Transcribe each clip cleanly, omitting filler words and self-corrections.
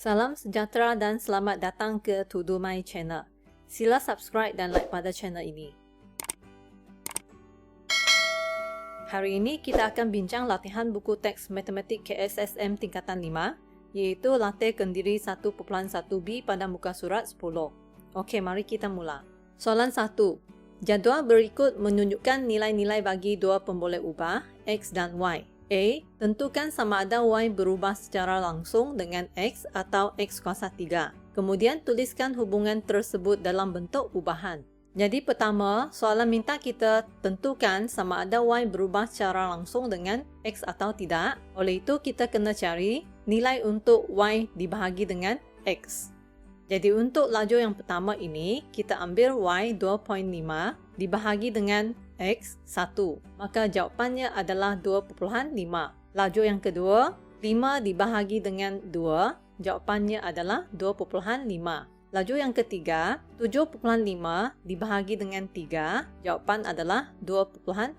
Salam sejahtera dan selamat datang ke To Do My Channel. Sila subscribe dan like pada channel ini. Hari ini kita akan bincang latihan buku teks matematik KSSM tingkatan 5, iaitu latih kendiri 1.1b pada muka surat 10. Okey, mari kita mula. Soalan 1. Jadual berikut menunjukkan nilai-nilai bagi dua pemboleh ubah, X dan Y. A. Tentukan sama ada Y berubah secara langsung dengan X atau X kuasa 3. Kemudian tuliskan hubungan tersebut dalam bentuk ubahan. Jadi pertama, soalan minta kita tentukan sama ada Y berubah secara langsung dengan X atau tidak. Oleh itu, kita kena cari nilai untuk Y dibahagi dengan X. Jadi untuk lajur yang pertama ini, kita ambil Y 2.5 dibahagi dengan X 1. Maka jawapannya adalah 2.5. Lajur yang kedua, 5 dibahagi dengan 2. Jawapannya adalah 2.5. Lajur yang ketiga, 7.5 dibahagi dengan 3. Jawapan adalah 2.5.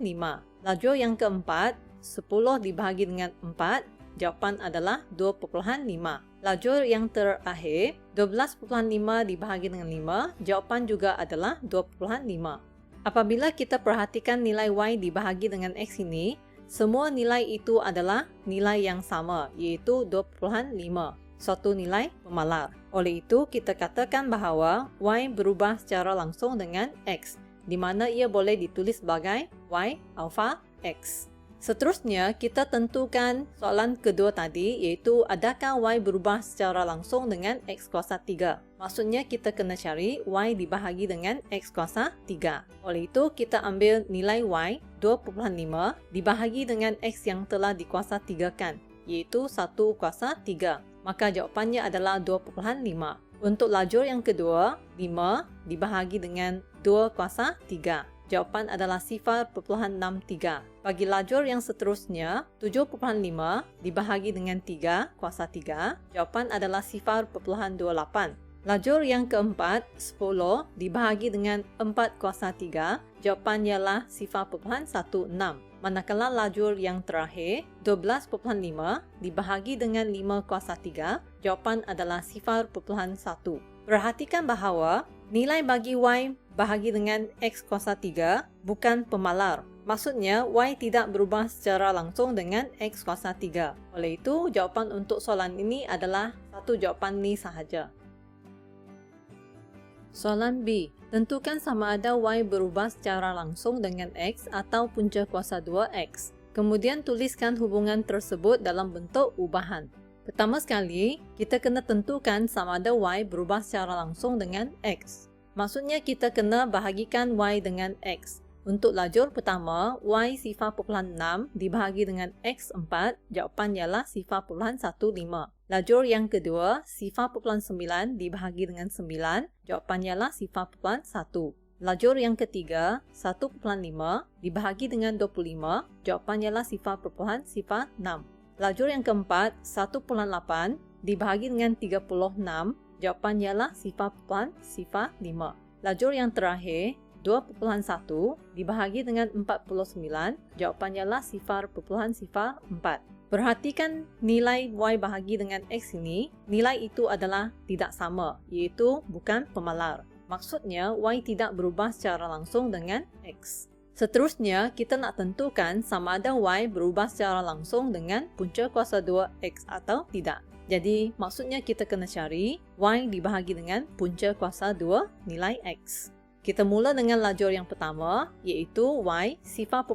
Lajur yang keempat, 10 dibahagi dengan 4. Jawapan adalah 2.5. Lajur yang terakhir, 12.5 dibahagi dengan 5. Jawapan juga adalah 2.5. Apabila kita perhatikan nilai Y dibahagi dengan X ini, semua nilai itu adalah nilai yang sama, iaitu 2.5, suatu nilai pemalar. Oleh itu, kita katakan bahawa Y berubah secara langsung dengan X, di mana ia boleh ditulis sebagai Y alpha X. Seterusnya, kita tentukan soalan kedua tadi, iaitu adakah Y berubah secara langsung dengan X kuasa 3. Maksudnya, kita kena cari Y dibahagi dengan X kuasa 3. Oleh itu, kita ambil nilai Y 2.5 dibahagi dengan X yang telah dikuasa 3-kan, iaitu 1 kuasa 3. Maka jawapannya adalah 2.5. Untuk lajur yang kedua, 5 dibahagi dengan 2 kuasa 3. Jawapan adalah 0.63. Bagi lajur yang seterusnya, 7.5 dibahagi dengan 3 kuasa 3. Jawapan adalah 0.28. Lajur yang keempat, 10 dibahagi dengan 4 kuasa 3. Jawapan ialah 0.16. Manakala lajur yang terakhir, 12.5 dibahagi dengan 5 kuasa 3. Jawapan adalah 0.1. Perhatikan bahawa nilai bagi Y bahagi dengan X kuasa 3 bukan pemalar. Maksudnya, Y tidak berubah secara langsung dengan X kuasa 3. Oleh itu, jawapan untuk soalan ini adalah satu jawapan ni sahaja. Soalan B. Tentukan sama ada Y berubah secara langsung dengan X atau punca kuasa 2X. Kemudian tuliskan hubungan tersebut dalam bentuk ubahan. Pertama sekali, kita kena tentukan sama ada Y berubah secara langsung dengan X. Maksudnya kita kena bahagikan Y dengan X. Untuk lajur pertama, Y 0.6 dibahagi dengan X 4, jawapan ialah 0.15. Lajur yang kedua, 0.9 dibahagi dengan 9, jawapan ialah 0.1. Lajur yang ketiga, 1.5 dibahagi dengan 25, jawapan ialah 0.06. Lajur yang keempat, 1.8 dibahagi dengan 36, jawapan ialah 0.05. Lajur yang terakhir, 2.1 dibahagi dengan 49, jawapan ialah 0.04. Perhatikan nilai Y bahagi dengan X ini, nilai itu adalah tidak sama, iaitu bukan pemalar. Maksudnya, Y tidak berubah secara langsung dengan X. Seterusnya, kita nak tentukan sama ada Y berubah secara langsung dengan punca kuasa 2X atau tidak. Jadi, maksudnya kita kena cari Y dibahagi dengan punca kuasa 2 nilai X. Kita mula dengan lajur yang pertama, iaitu Y 0.6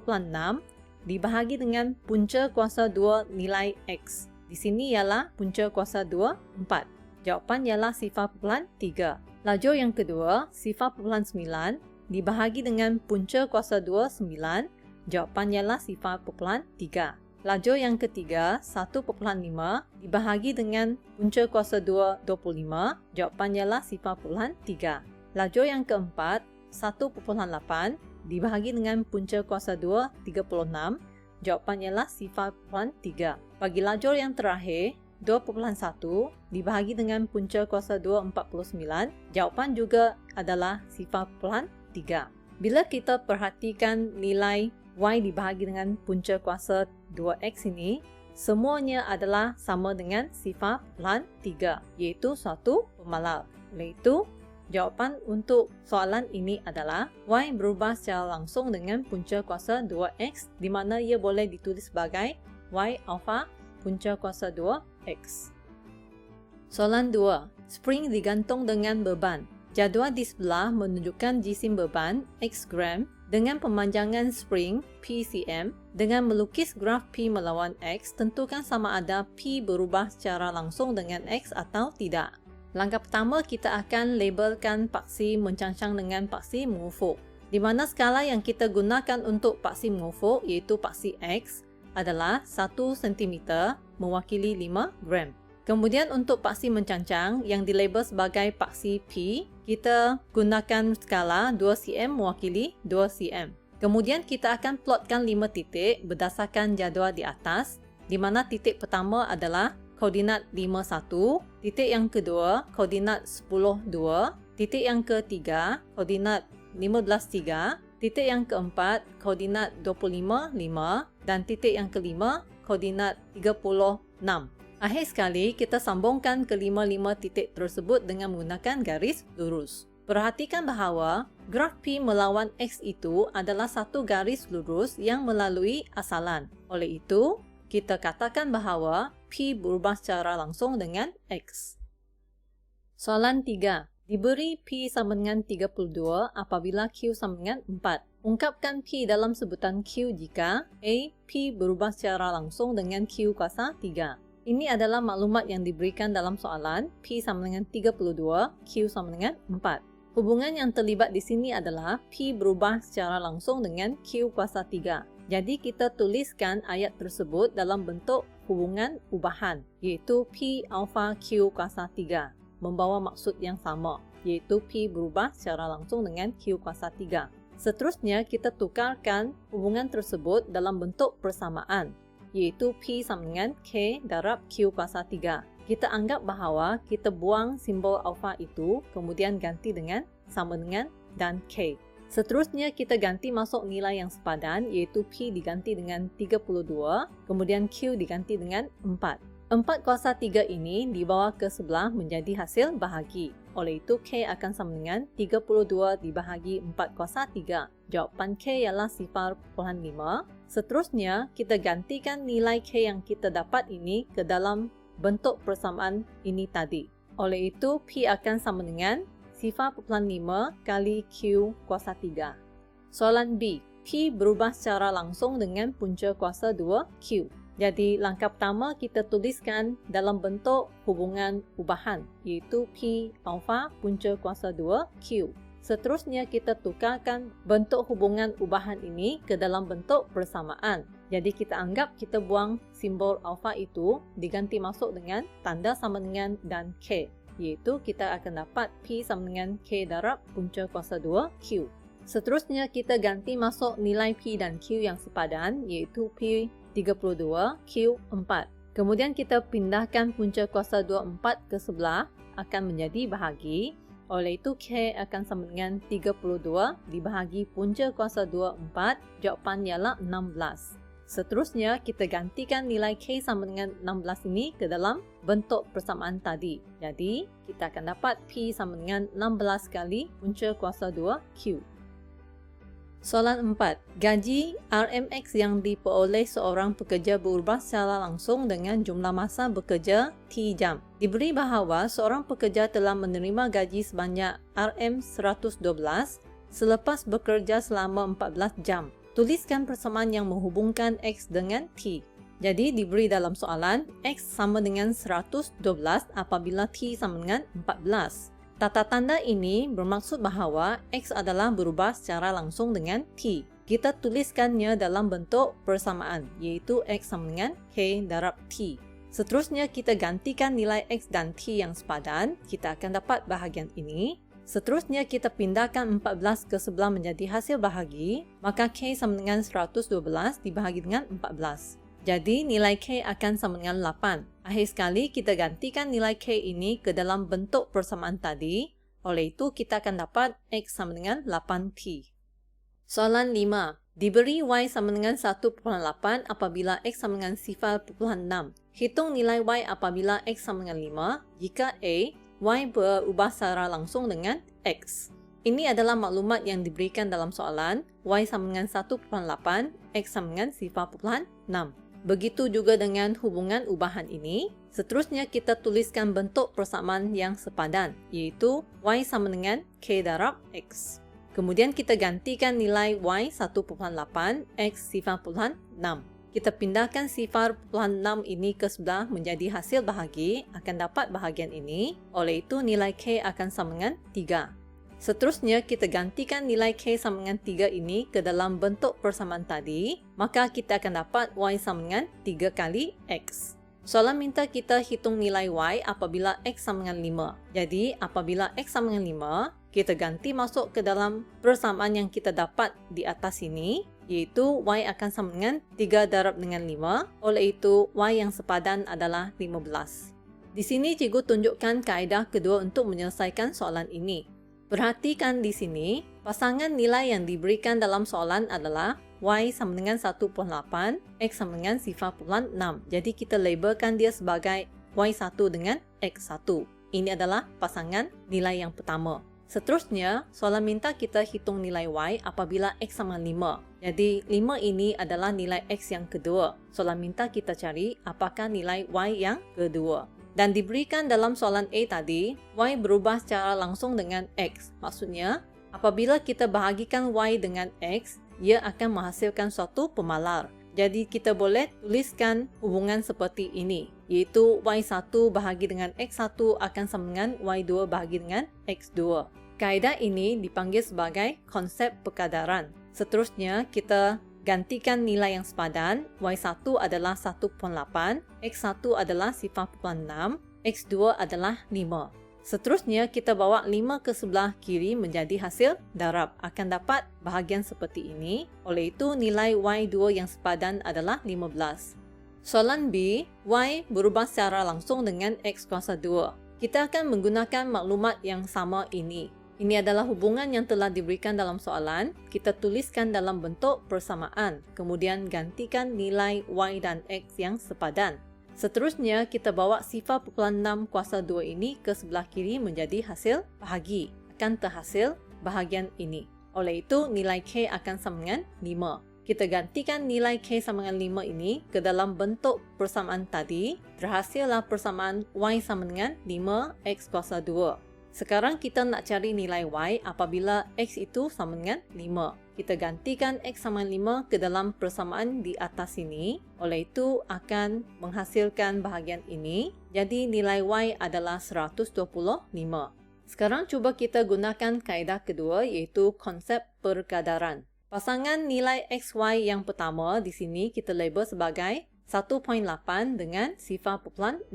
dibahagi dengan punca kuasa 2 nilai X. Di sini ialah punca kuasa 2, 4. Jawapan ialah 0.3. Lajur yang kedua, 0.9 dibahagi dengan punca kuasa 2, 9. Jawapan ialah 0.3. Lajur yang ketiga, 1.5 dibahagi dengan punca kuasa 2, 25. Jawapan ialah 0.3. Lajur yang keempat, 1.8 dibahagi dengan punca kuasa 2, 36. Jawapan ialah 0.3. Bagi lajur yang terakhir, 2.1 dibahagi dengan punca kuasa 2, 49. Jawapan juga adalah 0.3. Bila kita perhatikan nilai Y dibahagi dengan punca kuasa 2X ini, semuanya adalah sama dengan sifar pelan 3, iaitu suatu pemalar. Oleh itu, jawapan untuk soalan ini adalah Y berubah secara langsung dengan punca kuasa 2X, di mana ia boleh ditulis sebagai Y alpha punca kuasa 2X. Soalan 2. Spring digantung dengan beban. Jadual di sebelah menunjukkan jisim beban X gram dengan pemanjangan spring P cm. Dengan melukis graf P melawan X, tentukan sama ada P berubah secara langsung dengan X atau tidak. Langkah pertama, kita akan labelkan paksi mencancang dengan paksi mengufuk, di mana skala yang kita gunakan untuk paksi mengufuk iaitu paksi X adalah 1 cm mewakili 5 gram. Kemudian untuk paksi mencancang yang dilabel sebagai paksi P, kita gunakan skala 2 cm mewakili 2 cm. Kemudian kita akan plotkan 5 titik berdasarkan jadual di atas, di mana titik pertama adalah koordinat 51, titik yang kedua koordinat 10, 2, titik yang ketiga koordinat 15, 3, titik yang keempat koordinat 25, 5, dan titik yang kelima koordinat 36. Akhir sekali, kita sambungkan kelima-lima titik tersebut dengan menggunakan garis lurus. Perhatikan bahawa graf P melawan X itu adalah satu garis lurus yang melalui asalan. Oleh itu, kita katakan bahawa P berubah secara langsung dengan X. Soalan 3. Diberi P sama dengan 32 apabila Q sama dengan 4. Ungkapkan P dalam sebutan Q jika A. P berubah secara langsung dengan Q kuasa 3. Ini adalah maklumat yang diberikan dalam soalan. P sama dengan 32, Q sama dengan 4. Hubungan yang terlibat di sini adalah P berubah secara langsung dengan Q kuasa 3. Jadi kita tuliskan ayat tersebut dalam bentuk hubungan ubahan, iaitu P alpha Q kuasa 3, membawa maksud yang sama, iaitu P berubah secara langsung dengan Q kuasa 3. Seterusnya, kita tukarkan hubungan tersebut dalam bentuk persamaan, iaitu P sama dengan K darab Q kuasa 3. Kita anggap bahawa kita buang simbol alpha itu, kemudian ganti dengan sama dengan dan K. Seterusnya, kita ganti masuk nilai yang sepadan, iaitu P diganti dengan 32, kemudian Q diganti dengan 4. 4 kuasa 3 ini dibawa ke sebelah menjadi hasil bahagi. Oleh itu, K akan sama dengan 32 dibahagi 4 kuasa 3. Jawapan K ialah 0.5. Seterusnya, kita gantikan nilai K yang kita dapat ini ke dalam bentuk persamaan ini tadi. Oleh itu, P akan sama dengan 0.5 kali Q kuasa 3. Soalan B. P berubah secara langsung dengan punca kuasa 2Q. Jadi, langkah pertama kita tuliskan dalam bentuk hubungan ubahan, iaitu P alpha punca kuasa 2Q. Seterusnya, kita tukarkan bentuk hubungan ubahan ini ke dalam bentuk persamaan. Jadi, kita anggap kita buang simbol alpha itu, diganti masuk dengan tanda sama dengan dan K. Iaitu kita akan dapat P sama dengan K darab punca kuasa 2Q. Seterusnya, kita ganti masuk nilai P dan Q yang sepadan, iaitu P 32, Q 4. Kemudian kita pindahkan punca kuasa 24 ke sebelah, akan menjadi bahagi. Oleh itu, K akan sama dengan 32 dibahagi punca kuasa 24, jawapan ialah 16. Seterusnya, kita gantikan nilai K sama dengan 16 ini ke dalam bentuk persamaan tadi. Jadi, kita akan dapat P sama dengan 16 kali punca kuasa 2Q. Soalan 4. Gaji RMX yang diperoleh seorang pekerja berubah secara langsung dengan jumlah masa bekerja T jam. Diberi bahawa seorang pekerja telah menerima gaji sebanyak RM112 selepas bekerja selama 14 jam. Tuliskan persamaan yang menghubungkan X dengan T. Jadi diberi dalam soalan, X sama dengan 112 apabila T sama dengan 14. Tata tanda ini bermaksud bahawa X adalah berubah secara langsung dengan T. Kita tuliskannya dalam bentuk persamaan, iaitu X sama dengan K darab T. Seterusnya, kita gantikan nilai X dan T yang sepadan, kita akan dapat bahagian ini. Seterusnya, kita pindahkan 14 ke sebelah menjadi hasil bahagi, maka K sama dengan 112 dibahagi dengan 14. Jadi, nilai K akan sama dengan 8. Akhir sekali, kita gantikan nilai K ini ke dalam bentuk persamaan tadi. Oleh itu, kita akan dapat X sama dengan 8T. Soalan 5. Diberi Y sama dengan 1,8 apabila X sama dengan 0,6. Hitung nilai Y apabila X sama dengan 5 jika A, Y berubah secara langsung dengan X. Ini adalah maklumat yang diberikan dalam soalan. Y sama dengan 1,8, X sama dengan 0,6. Begitu juga dengan hubungan ubahan ini. Seterusnya kita tuliskan bentuk persamaan yang sepadan, yaitu Y sama dengan K darab X. Kemudian kita gantikan nilai Y 1,8, X 0,6. Kita pindahkan 0,6 ini ke sebelah menjadi hasil bahagi, akan dapat bahagian ini. Oleh itu nilai K akan sama dengan 3. Seterusnya kita gantikan nilai K sama dengan 3 ini ke dalam bentuk persamaan tadi, maka kita akan dapat Y sama dengan 3 kali X. Soalan minta kita hitung nilai Y apabila X sama dengan 5. Jadi apabila X sama dengan 5, kita ganti masuk ke dalam persamaan yang kita dapat di atas ini, yaitu Y akan sama dengan 3 darab dengan 5. Oleh itu Y yang sepadan adalah 15. Di sini cikgu tunjukkan kaedah kedua untuk menyelesaikan soalan ini. Perhatikan di sini, pasangan nilai yang diberikan dalam soalan adalah Y sama dengan 1,8, X sama dengan 0,6. Jadi kita labelkan dia sebagai Y1 dengan X1. Ini adalah pasangan nilai yang pertama. Seterusnya, soalan minta kita hitung nilai Y apabila X sama 5. Jadi 5 ini adalah nilai X yang kedua. Soalan minta kita cari apakah nilai Y yang kedua. Dan diberikan dalam soalan A tadi, Y berubah secara langsung dengan X. Maksudnya, apabila kita bahagikan Y dengan X, ia akan menghasilkan suatu pemalar. Jadi kita boleh tuliskan hubungan seperti ini, yaitu Y1 bahagi dengan X1 akan sama dengan Y2 bahagi dengan X2. Kaedah ini dipanggil sebagai konsep perkadaran. Seterusnya kita gantikan nilai yang sepadan. Y1 adalah 1,8, X1 adalah 0,6, X2 adalah 5. Seterusnya kita bawa 5 ke sebelah kiri menjadi hasil darab. Akan dapat bahagian seperti ini. Oleh itu nilai Y2 yang sepadan adalah 15. Soalan B, Y berubah secara langsung dengan X kuasa 2. Kita akan menggunakan maklumat yang sama ini. Ini adalah hubungan yang telah diberikan dalam soalan. Kita tuliskan dalam bentuk persamaan. Kemudian gantikan nilai Y dan X yang sepadan. Seterusnya, kita bawa 0,6 kuasa 2 ini ke sebelah kiri menjadi hasil bahagi. Akan terhasil bahagian ini. Oleh itu, nilai K akan sama dengan 5. Kita gantikan nilai K sama dengan 5 ini ke dalam bentuk persamaan tadi. Terhasillah persamaan Y sama dengan 5X kuasa 2. Sekarang kita nak cari nilai Y apabila X itu sama dengan 5. Kita gantikan X sama 5 ke dalam persamaan di atas sini. Oleh itu akan menghasilkan bahagian ini. Jadi nilai Y adalah 125. Sekarang cuba kita gunakan kaedah kedua yaitu konsep perkadaran. Pasangan nilai XY yang pertama di sini kita label sebagai 1,8 dengan 0,6.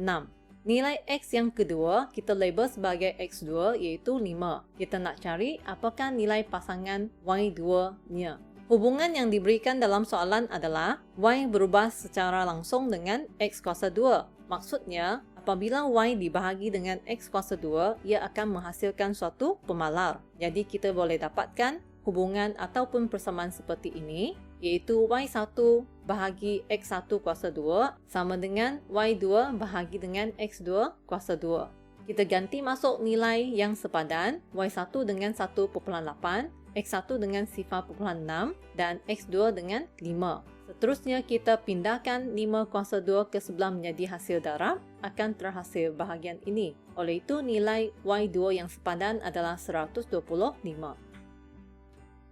Nilai X yang kedua kita label sebagai X2 iaitu 5. Kita nak cari apakah nilai pasangan Y2-nya. Hubungan yang diberikan dalam soalan adalah Y berubah secara langsung dengan X kuasa 2. Maksudnya, apabila Y dibahagi dengan X kuasa 2, ia akan menghasilkan suatu pemalar. Jadi kita boleh dapatkan hubungan ataupun persamaan seperti ini, yaitu Y1 bahagi X1 kuasa 2 sama dengan Y2 bahagi dengan X2 kuasa 2. Kita ganti masuk nilai yang sepadan, Y1 dengan 1,8, X1 dengan 0,6 dan X2 dengan 5. Seterusnya kita pindahkan 5 kuasa 2 ke sebelah menjadi hasil darab, akan terhasil bahagian ini. Oleh itu nilai Y2 yang sepadan adalah 125.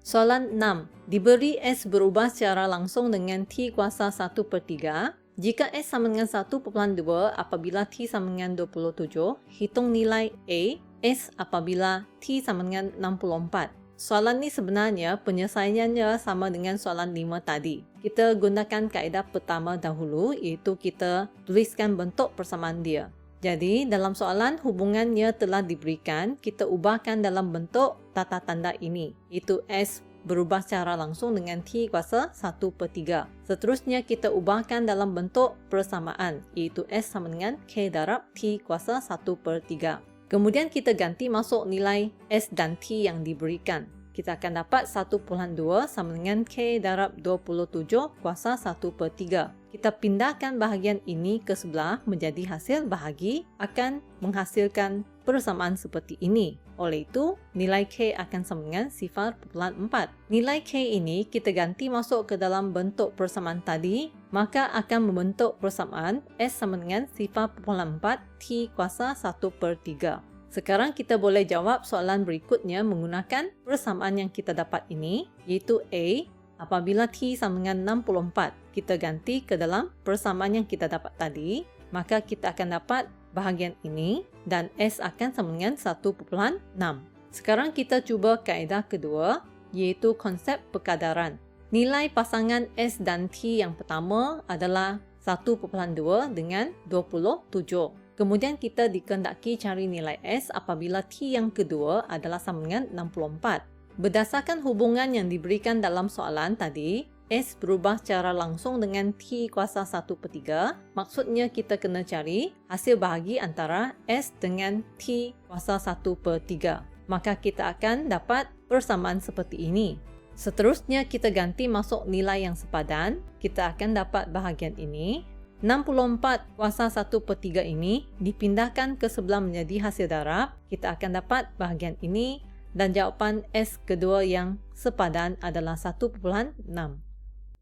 Soalan 6. Diberi S berubah secara langsung dengan T kuasa 1/3. Jika S sama dengan 1,2 apabila T sama dengan 27, hitung nilai A, S apabila T sama dengan 64. Soalan ini sebenarnya penyelesaiannya sama dengan soalan 5 tadi. Kita gunakan kaedah pertama dahulu, iaitu kita tuliskan bentuk persamaan dia. Jadi, dalam soalan hubungannya telah diberikan, kita ubahkan dalam bentuk tata tanda ini, iaitu S berubah secara langsung dengan T kuasa 1/3. Seterusnya, kita ubahkan dalam bentuk persamaan, iaitu S sama dengan K darab T kuasa 1/3. Kemudian, kita ganti masuk nilai S dan T yang diberikan. kita akan dapat 1.2 sama dengan K darab 27 kuasa 1/3. Kita pindahkan bahagian ini ke sebelah menjadi hasil bahagi akan menghasilkan persamaan seperti ini. Oleh itu, nilai K akan sama dengan 0.4. Nilai K ini kita ganti masuk ke dalam bentuk persamaan tadi, maka akan membentuk persamaan S sama dengan 0.4 T kuasa 1/3. Sekarang kita boleh jawab soalan berikutnya menggunakan persamaan yang kita dapat ini, iaitu A. Apabila T sama dengan 64, kita ganti ke dalam persamaan yang kita dapat tadi, maka kita akan dapat bahagian ini dan S akan sama dengan 1.6. Sekarang kita cuba kaedah kedua, iaitu konsep perkadaran. Nilai pasangan S dan T yang pertama adalah 1.2 dengan 27. Kemudian kita dikehendaki cari nilai S apabila T yang kedua adalah sama dengan 64. Berdasarkan hubungan yang diberikan dalam soalan tadi, S berubah secara langsung dengan T kuasa 1/3. Maksudnya kita kena cari hasil bahagi antara S dengan T kuasa 1/3. Maka kita akan dapat persamaan seperti ini. Seterusnya kita ganti masuk nilai yang sepadan. Kita akan dapat bahagian ini. 64 kuasa 1/3 ini dipindahkan ke sebelah menjadi hasil darab. Kita akan dapat bahagian ini. Dan jawapan S kedua yang sepadan adalah 1.6.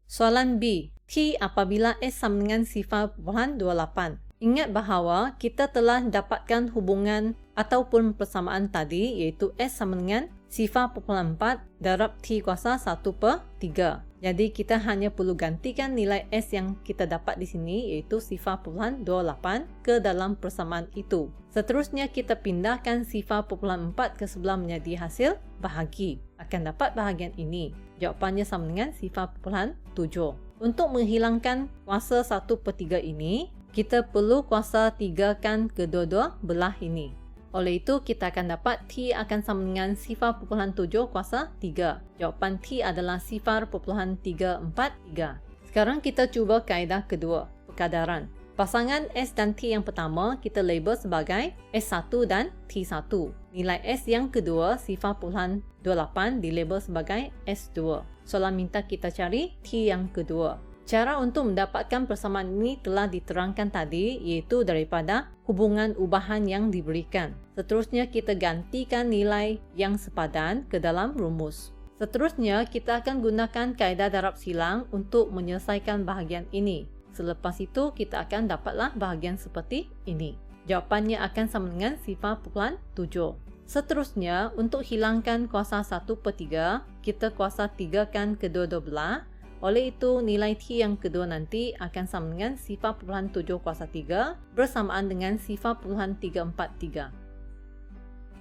Soalan B. T apabila S sama dengan 0.28. Ingat bahawa kita telah dapatkan hubungan ataupun persamaan tadi, iaitu S sama dengan 0.4 darab T kuasa 1/3. Jadi kita hanya perlu gantikan nilai S yang kita dapat di sini, iaitu 0.28 ke dalam persamaan itu. Seterusnya kita pindahkan 0.4 ke sebelah menjadi hasil bahagi. Akan dapat bahagian ini. Jawapannya sama dengan 0.7. Untuk menghilangkan kuasa 1/3 ini, kita perlu kuasa 3 kan kedua-dua belah ini. Oleh itu, kita akan dapat T akan sama dengan 0.7 kuasa 3. Jawapan T adalah 0.343. Sekarang kita cuba kaedah kedua, perkadaran. Pasangan S dan T yang pertama kita label sebagai S1 dan T1. Nilai S yang kedua 0.28 dilabel sebagai S2. Soalan minta kita cari T yang kedua. Cara untuk mendapatkan persamaan ini telah diterangkan tadi, iaitu daripada hubungan ubahan yang diberikan. Seterusnya kita gantikan nilai yang sepadan ke dalam rumus. Seterusnya kita akan gunakan kaedah darab silang untuk menyelesaikan bahagian ini. Selepas itu kita akan dapatlah bahagian seperti ini. Jawapannya akan sama dengan 0.7. Seterusnya untuk hilangkan kuasa 1/3, kita kuasa 3 kan kedua-dua belah. Oleh itu, nilai T yang kedua nanti akan sama dengan 0.7 kuasa 3 bersamaan dengan 0.343.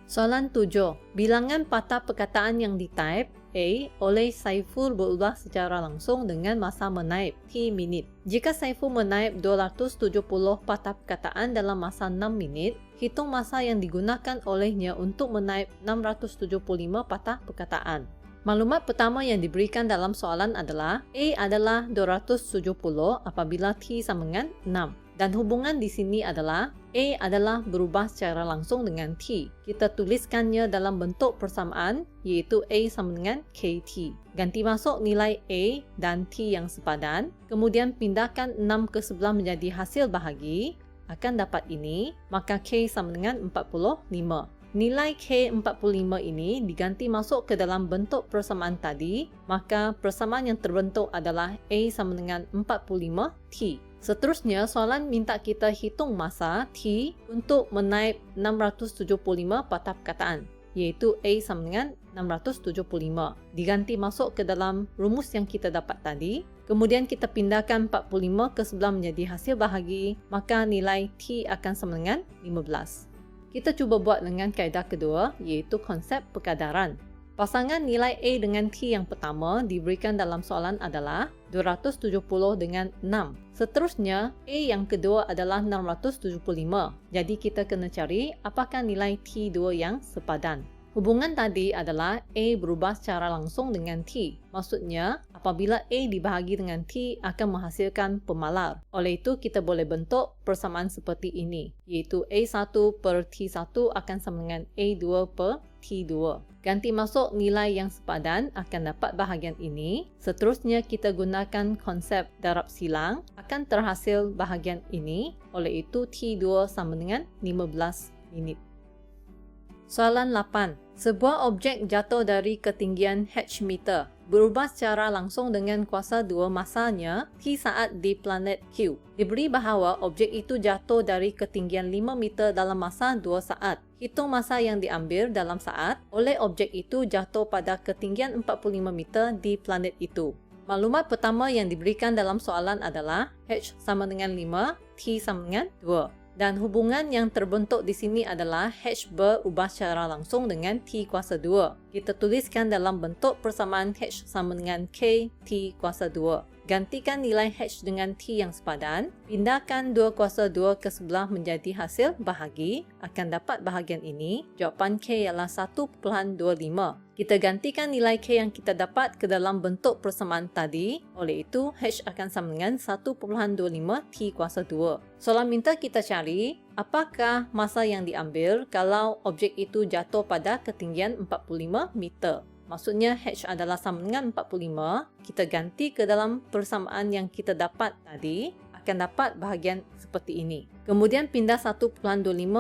Soalan 7. Bilangan patah perkataan yang di-type A oleh Saiful berubah secara langsung dengan masa menaip T minit. Jika Saiful menaip 270 patah perkataan dalam masa 6 minit, hitung masa yang digunakan olehnya untuk menaip 675 patah perkataan. Maklumat pertama yang diberikan dalam soalan adalah A adalah 270 apabila T sama dengan 6. Dan hubungan di sini adalah A adalah berubah secara langsung dengan T. Kita tuliskannya dalam bentuk persamaan, iaitu A sama dengan KT. Ganti masuk nilai A dan T yang sepadan, kemudian pindahkan 6 ke sebelah menjadi hasil bahagi, akan dapat ini, maka K sama dengan 45. Nilai K45 ini diganti masuk ke dalam bentuk persamaan tadi, maka persamaan yang terbentuk adalah A sama dengan 45 T. Seterusnya, soalan minta kita hitung masa T untuk menaip 675 patah perkataan, iaitu A sama dengan 675. Diganti masuk ke dalam rumus yang kita dapat tadi, kemudian kita pindahkan 45 ke sebelah menjadi hasil bahagi, maka nilai T akan sama dengan 15. Kita cuba buat dengan kaedah kedua, iaitu konsep perkadaran. Pasangan nilai A dengan T yang pertama diberikan dalam soalan adalah 270 dengan 6. Seterusnya, A yang kedua adalah 675. Jadi kita kena cari apakah nilai T2 yang sepadan. Hubungan tadi adalah A berubah secara langsung dengan T. Maksudnya, apabila A dibahagi dengan T akan menghasilkan pemalar. Oleh itu, kita boleh bentuk persamaan seperti ini, iaitu A1 per T1 akan sama dengan A2 per T2. Ganti masuk nilai yang sepadan akan dapat bahagian ini. Seterusnya kita gunakan konsep darab silang akan terhasil bahagian ini. Oleh itu T2 sama dengan 15 minit. Soalan 8. Sebuah objek jatuh dari ketinggian h meter berubah secara langsung dengan kuasa 2 masanya T saat di planet Q. Diberi bahawa objek itu jatuh dari ketinggian 5 meter dalam masa 2 saat. Hitung masa yang diambil dalam saat oleh objek itu jatuh pada ketinggian 45 meter di planet itu. Maklumat pertama yang diberikan dalam soalan adalah h sama dengan 5, T sama dengan 2. Dan hubungan yang terbentuk di sini adalah h berubah secara langsung dengan T kuasa 2. Kita tuliskan dalam bentuk persamaan h sama dengan K T kuasa 2. Gantikan nilai h dengan T yang sepadan. Pindahkan 2 kuasa 2 ke sebelah menjadi hasil bahagi. Akan dapat bahagian ini. Jawapan K ialah 1.25. Kita gantikan nilai K yang kita dapat ke dalam bentuk persamaan tadi. Oleh itu, H akan sama dengan 1.25 T kuasa 2. Soalan minta kita cari apakah masa yang diambil kalau objek itu jatuh pada ketinggian 45 meter. Maksudnya H adalah sama dengan 45. Kita ganti ke dalam persamaan yang kita dapat tadi. Akan dapat bahagian seperti ini. Kemudian pindah 1.25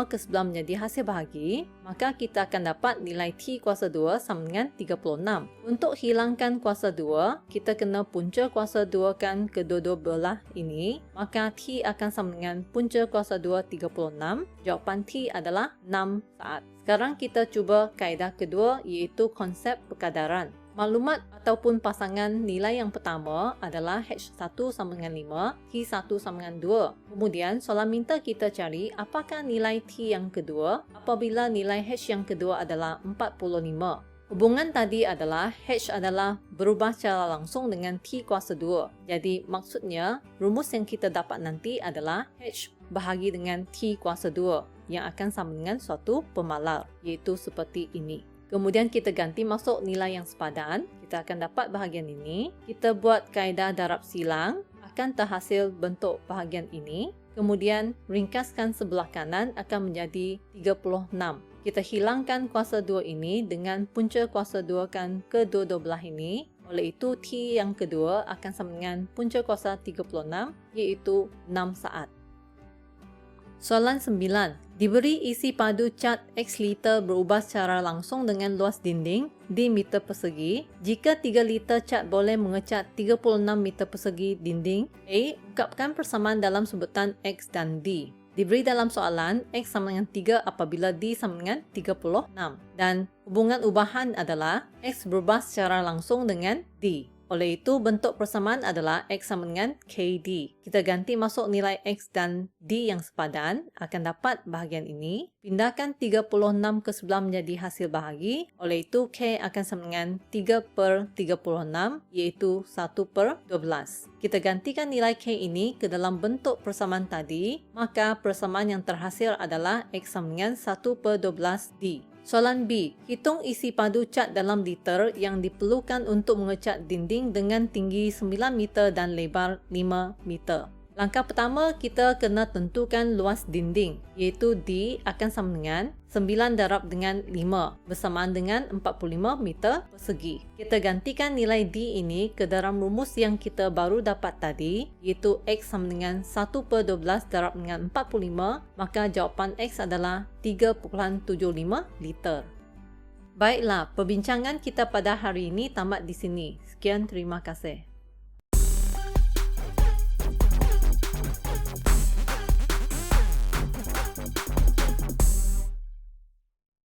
ke sebelah menjadi hasil bahagi, maka kita akan dapat nilai T kuasa 2 sama dengan 36. Untuk hilangkan kuasa 2, kita kena punca kuasa 2 kan kedua-dua belah ini, maka T akan sama dengan punca kuasa 2 36. Jawapan T adalah 6 saat. Sekarang kita cuba kaedah kedua, iaitu konsep perkadaran. Maklumat ataupun pasangan nilai yang pertama adalah H1 sama dengan 5, T1 sama dengan 2. Kemudian soalan minta kita cari apakah nilai T yang kedua apabila nilai H yang kedua adalah 45. Hubungan tadi adalah H adalah berubah secara langsung dengan T kuasa 2. Jadi maksudnya rumus yang kita dapat nanti adalah H bahagi dengan T kuasa 2 yang akan sama dengan suatu pemalar, iaitu seperti ini. Kemudian kita ganti masuk nilai yang sepadan. Kita akan dapat bahagian ini. Kita buat kaedah darab silang. Akan terhasil bentuk bahagian ini. Kemudian ringkaskan sebelah kanan akan menjadi 36. Kita hilangkan kuasa 2 ini dengan punca kuasa 2 kan kedua-dua belah ini. Oleh itu T yang kedua akan sama dengan punca kuasa 36 iaitu 6 saat. Soalan 9. Diberi isi padu cat X liter berubah secara langsung dengan luas dinding di meter persegi. Jika 3 liter cat boleh mengecat 36 meter persegi dinding A, ungkapkan persamaan dalam sebutan X dan D. Diberi dalam soalan X sama dengan 3 apabila D sama dengan 36. Dan hubungan ubahan adalah X berubah secara langsung dengan D. Oleh itu, bentuk persamaan adalah X sama dengan KD. Kita ganti masuk nilai X dan D yang sepadan, akan dapat bahagian ini. Pindahkan 36 ke sebelah menjadi hasil bahagi. Oleh itu, K akan sama dengan 3/36, iaitu 1/12. Kita gantikan nilai K ini ke dalam bentuk persamaan tadi, maka persamaan yang terhasil adalah X sama dengan 1/12D. Soalan B. Hitung isi padu cat dalam liter yang diperlukan untuk mengecat dinding dengan tinggi 9 meter dan lebar 5 meter. Langkah pertama, kita kena tentukan luas dinding, iaitu D akan sama dengan 9 darab dengan 5 bersamaan dengan 45 meter persegi. Kita gantikan nilai D ini ke dalam rumus yang kita baru dapat tadi, iaitu X sama dengan 1/12 darab dengan 45, maka jawapan X adalah 3.75 liter. Baiklah, perbincangan kita pada hari ini tamat di sini. Sekian, terima kasih.